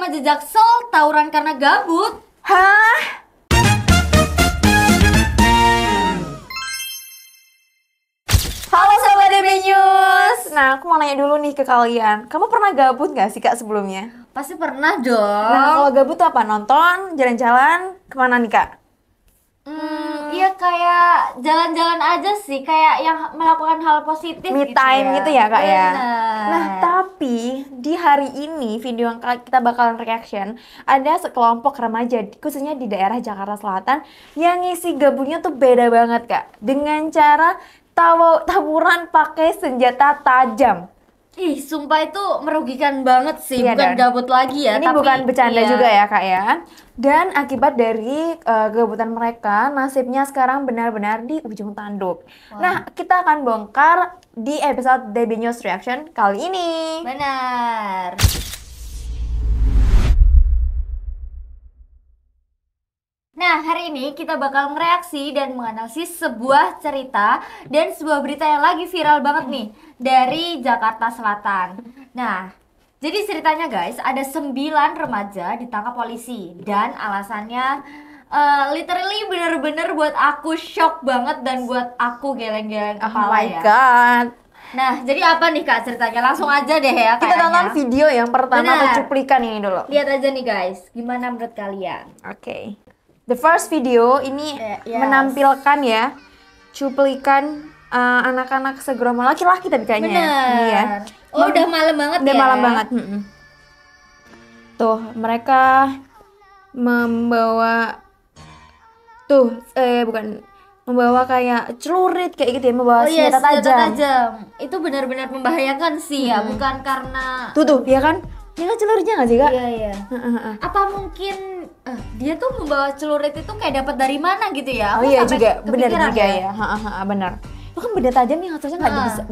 remaja Jaksel tawuran karena gabut. Hah? Halo Sobat DB News. Nah, aku mau nanya dulu nih ke kalian. Kamu pernah gabut gak sih Kak sebelumnya? Pasti pernah dong. Nah, kalau gabut tuh apa? Nonton, jalan-jalan, kemana nih Kak? Iya kayak jalan-jalan aja sih, kayak yang melakukan hal positif Me gitu time ya. gitu ya Kak ya? Bener. Nah, tapi di hari ini video yang kita bakalan reaction, ada sekelompok remaja, khususnya di daerah Jakarta Selatan, yang ngisi gabutnya tuh beda banget Kak. Dengan cara tawuran pakai senjata tajam. Ih, sumpah itu merugikan banget sih, Iya, bukan Dan. gabut lagi ya, Ini tapi bukan bercanda iya. juga ya Kak ya. Dan akibat dari kegabutan mereka, nasibnya sekarang benar-benar di ujung tanduk. Nah, kita akan bongkar di episode DB News Reaction kali ini. Benar. Nah, hari ini kita bakal ngereaksi dan menganalisis sebuah cerita dan sebuah berita yang lagi viral banget nih dari Jakarta Selatan. Nah, jadi ceritanya guys, ada 9 remaja ditangkap polisi dan alasannya literally bener-bener buat aku shock banget dan buat aku geleng-geleng Oh kepala my ya. god. Nah, jadi apa nih Kak ceritanya? Langsung aja deh ya Kita kayaknya. tonton video yang pertama atau Benar. cuplikan ini dulu. Lihat aja nih guys, gimana menurut kalian? Oke. The first video ini Yes. menampilkan ya cuplikan anak-anak segerombolan laki-laki tapi kayaknya ya. Ini ya. Bener. Oh, udah malam banget Udah ya. malam banget. Tuh, mereka membawa membawa kayak celurit kayak gitu ya, membawa Oh iya, senjata tajam. tajam. Itu benar-benar membahayakan sih ya, bukan karena Tuh, ya kan? Ini kan celuritnya nggak sih, Kak? iya iya. Apa mungkin dia tuh membawa celurit itu kayak dapat dari mana gitu ya? Oh Aku iya sampai juga, benar kepikiran juga ya. Benar. Itu kan benda tajam yang harusnya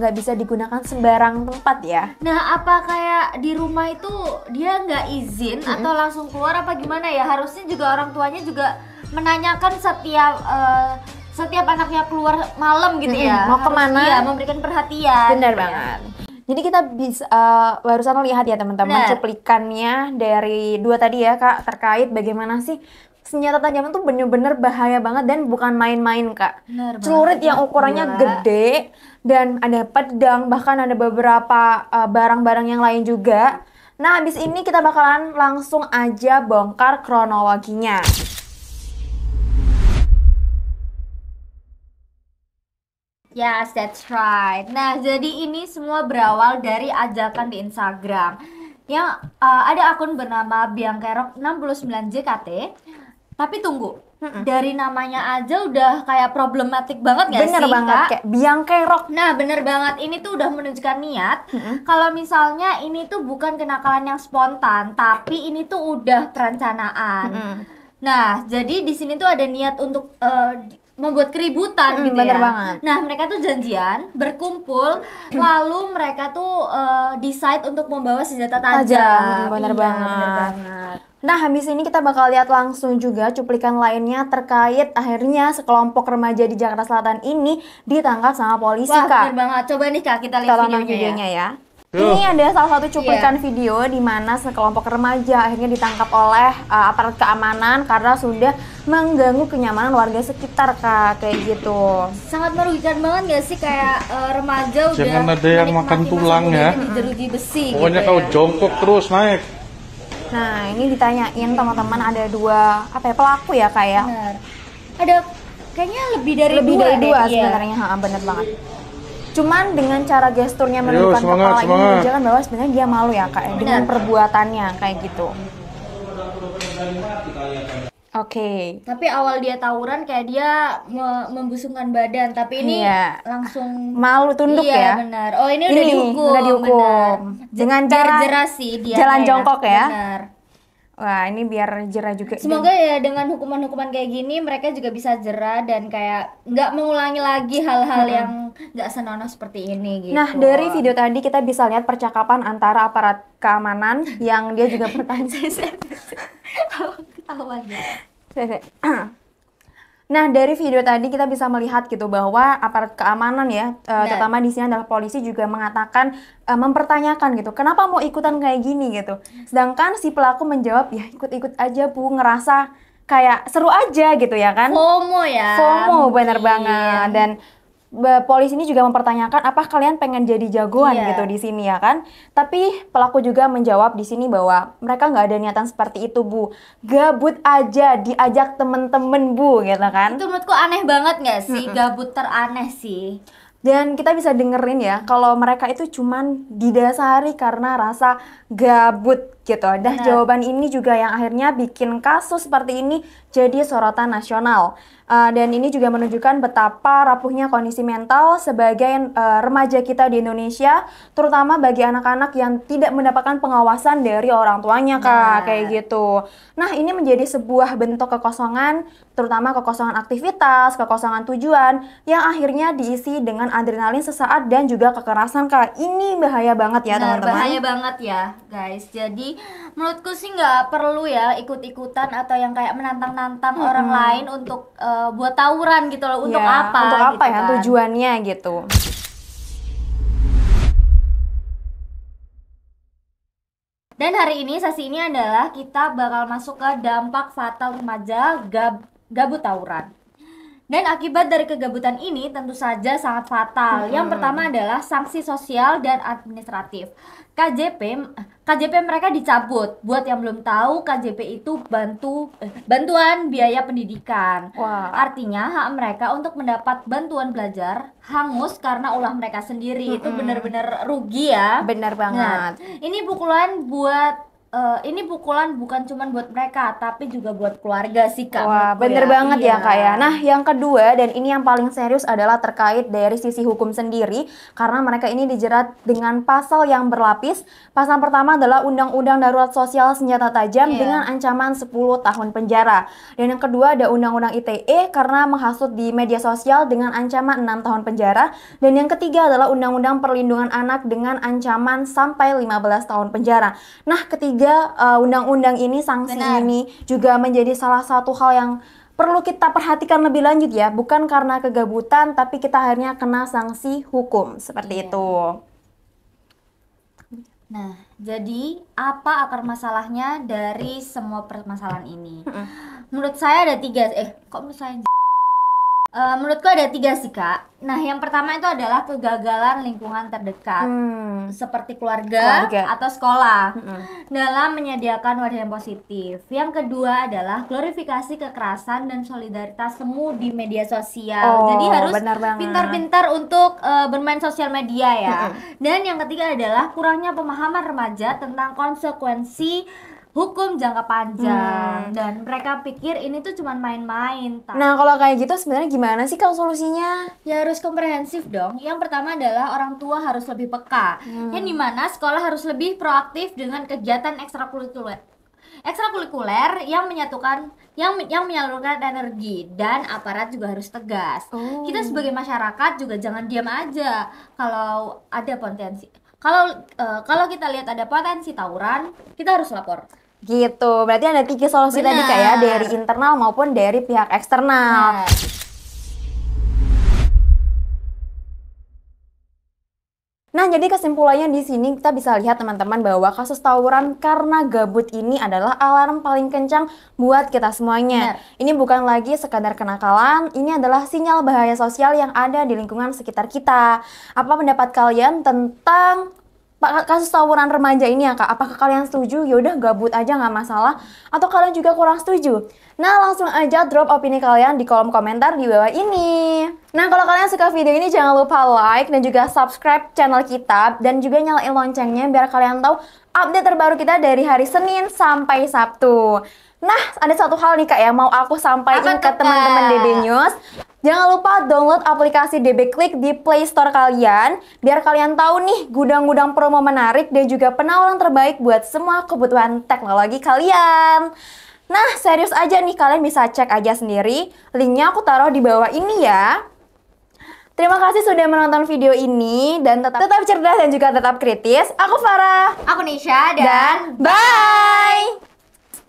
nggak bisa digunakan sembarang tempat ya. Nah, apa kayak di rumah itu dia nggak izin atau langsung keluar apa gimana ya? Harusnya juga orang tuanya juga menanyakan setiap anaknya keluar malam gitu ya. Mau kemana? Iya, memberikan perhatian. Benar gitu ya. banget. Jadi kita bisa barusan lihat ya teman-teman Benar. cuplikannya dari dua tadi ya Kak, terkait bagaimana sih senjata tajam itu bener-bener bahaya banget dan bukan main-main Kak. Benar banget. Celurit yang ukurannya Gila. gede dan ada pedang, bahkan ada beberapa barang-barang yang lain juga. Nah, habis ini kita bakalan langsung aja bongkar kronologinya. Yes, that's right. Nah, jadi ini semua berawal dari ajakan di Instagram yang ada akun bernama Biangkerok 69 JKT. Tapi tunggu, dari namanya aja udah kayak problematik banget gak Bener sih, banget, Kak? kayak biang kerok. Nah, bener banget. Ini tuh udah menunjukkan niat kalau misalnya ini tuh bukan kenakalan yang spontan, tapi ini tuh udah perencanaan. Nah, jadi di sini tuh ada niat untuk membuat keributan gitu bener ya. banget. Nah, mereka tuh janjian, berkumpul, lalu mereka tuh decide untuk membawa senjata tajam. Bener Iya, banget. bener banget. Nah, habis ini kita bakal lihat langsung juga cuplikan lainnya terkait akhirnya sekelompok remaja di Jakarta Selatan ini ditangkap sama polisi, Wah, Kak. bener banget. Coba nih Kak, kita Kita lihat tonton videonya ya. ya. Ini ada salah satu cuplikan video di mana sekelompok remaja akhirnya ditangkap oleh aparat keamanan karena sudah mengganggu kenyamanan warga sekitar, Kak, kayak gitu. Sangat merugikan banget gak sih kayak remaja udah Jangan ada yang makan menikmati tulang masa ya. mudanya di jeruji besi Pokoknya gitu kau ya. jongkok terus naik. Nah, ini ditanyain teman-teman ada dua pelaku ya, Kak ya. Benar. Ada kayaknya lebih dari Lebih dua dari deh, dua iya. sebenarnya, bener banget. Cuman dengan cara gesturnya Ayo, menundukkan semangat, kepala ini semangat. menunjukkan bahwa sebenarnya dia malu ya Kak ya, dengan Benar. perbuatannya kayak gitu. Oke. Tapi awal dia tawuran kayak dia membusungkan badan, tapi ini Iya. langsung Malu tunduk iya, ya. benar. Oh, ini udah dihukum. udah dihukum. Benar. Dengan Biar cara jerah sih dia jalan jongkok ya. Benar. Wah, ini biar jerah juga. Semoga ya dengan hukuman-hukuman kayak gini mereka juga bisa jerah dan kayak nggak mengulangi lagi hal-hal yang nggak senonoh seperti ini gitu. Nah, dari video tadi kita bisa lihat percakapan antara aparat keamanan yang dia juga bertanya. Ketawa aja. Nah, dari video tadi kita bisa melihat gitu bahwa aparat keamanan ya, terutama di sini adalah polisi juga mengatakan, mempertanyakan gitu, kenapa mau ikutan kayak gini gitu. Sedangkan si pelaku menjawab, ya ikut-ikut aja Bu, ngerasa kayak seru aja gitu ya kan. FOMO ya. FOMO, bener mungkin. banget. Dan polisi ini juga mempertanyakan apa kalian pengen jadi jagoan Iya. gitu di sini ya kan? Tapi pelaku juga menjawab di sini bahwa mereka nggak ada niatan seperti itu Bu, gabut aja diajak temen-temen Bu gitu kan? Itu menurutku aneh banget nggak sih? Gabut teraneh sih. Dan kita bisa dengerin ya kalau mereka itu cuman didasari karena rasa gabut gitu. Dah Benar. jawaban ini juga yang akhirnya bikin kasus seperti ini jadi sorotan nasional. Dan ini juga menunjukkan betapa rapuhnya kondisi mental sebagai remaja kita di Indonesia, terutama bagi anak-anak yang tidak mendapatkan pengawasan dari orang tuanya Nah. Kak, kayak gitu. Nah, ini menjadi sebuah bentuk kekosongan, terutama kekosongan aktivitas, kekosongan tujuan yang akhirnya diisi dengan adrenalin sesaat dan juga kekerasan Kak. Ini bahaya banget ya Benar, teman-teman. bahaya banget ya guys. Jadi menurutku sih nggak perlu ya ikut-ikutan atau yang kayak menantang-nantang orang lain untuk buat tawuran gitu loh. Untuk Ya, apa? untuk apa gitu ya kan. tujuannya gitu. Dan hari ini sesi ini adalah kita bakal masuk ke dampak fatal remaja gabut tawuran. Dan akibat dari kegabutan ini tentu saja sangat fatal. Yang pertama adalah sanksi sosial dan administratif. KJP mereka dicabut. Buat yang belum tahu, KJP itu bantuan biaya pendidikan. Wah. Artinya hak mereka untuk mendapat bantuan belajar hangus karena ulah mereka sendiri. Itu benar-benar rugi ya. Benar Nah, banget. ini pukulan bukan cuma buat mereka, tapi juga buat keluarga sih Kak. Wah, menurutku bener banget ya Iya. Kak ya. Nah, yang kedua dan ini yang paling serius adalah terkait dari sisi hukum sendiri karena mereka ini dijerat dengan pasal yang berlapis. Pasal pertama adalah Undang-Undang Darurat Sosial Senjata Tajam Iya. dengan ancaman 10 tahun penjara. Dan yang kedua ada Undang-Undang ITE karena menghasut di media sosial dengan ancaman 6 tahun penjara. Dan yang ketiga adalah Undang-Undang Perlindungan Anak dengan ancaman sampai 15 tahun penjara. Nah, ketiga undang-undang ini, sanksi Benar. ini juga menjadi salah satu hal yang perlu kita perhatikan lebih lanjut ya, bukan karena kegabutan tapi kita akhirnya kena sanksi hukum seperti Iya. itu. Nah, jadi apa akar masalahnya dari semua permasalahan ini? Menurut saya ada tiga. Kok menurut saya? Menurutku ada tiga sih Kak. Nah, yang pertama itu adalah kegagalan lingkungan terdekat. Seperti keluarga atau sekolah dalam menyediakan wadah yang positif. Yang kedua adalah glorifikasi kekerasan dan solidaritas semu di media sosial. Jadi harus benar banget. pintar-pintar untuk bermain sosial media ya. Dan yang ketiga adalah kurangnya pemahaman remaja tentang konsekuensi hukum jangka panjang. Dan mereka pikir ini tuh cuma main-main. Nah, kalau kayak gitu sebenarnya gimana sih Kak solusinya? Ya harus komprehensif dong. Yang pertama adalah orang tua harus lebih peka. Yang dimana sekolah harus lebih proaktif dengan kegiatan ekstrakurikuler yang menyatukan yang menyalurkan energi, dan aparat juga harus tegas. Kita sebagai masyarakat juga jangan diam aja kalau ada potensi. Kalau kita lihat ada potensi tawuran, kita harus lapor. Gitu, berarti ada 3 solusi tadi Kak ya, Benar. dari internal maupun dari pihak eksternal. Nah, Nah, jadi kesimpulannya di sini kita bisa lihat teman-teman bahwa kasus tawuran karena gabut ini adalah alarm paling kencang buat kita semuanya. Ini bukan lagi sekadar kenakalan, ini adalah sinyal bahaya sosial yang ada di lingkungan sekitar kita. Apa pendapat kalian tentang kasus tawuran remaja ini ya Kak? Apakah kalian setuju? Yaudah gabut aja nggak masalah. Atau kalian juga kurang setuju? Nah, langsung aja drop opini kalian di kolom komentar di bawah ini. Nah, kalau kalian suka video ini jangan lupa like dan juga subscribe channel kita dan juga nyalain loncengnya biar kalian tahu update terbaru kita dari hari Senin sampai Sabtu. Nah, ada satu hal nih Kak yang mau aku sampaikan ke teman-teman DB News. Jangan lupa download aplikasi DB Klik di Play Store kalian biar kalian tahu nih gudang-gudang promo menarik dan juga penawaran terbaik buat semua kebutuhan teknologi kalian. Nah, serius aja nih, kalian bisa cek aja sendiri. Linknya aku taruh di bawah ini ya. Terima kasih sudah menonton video ini dan tetap cerdas dan juga tetap kritis. Aku Farah aku Nisha dan bye!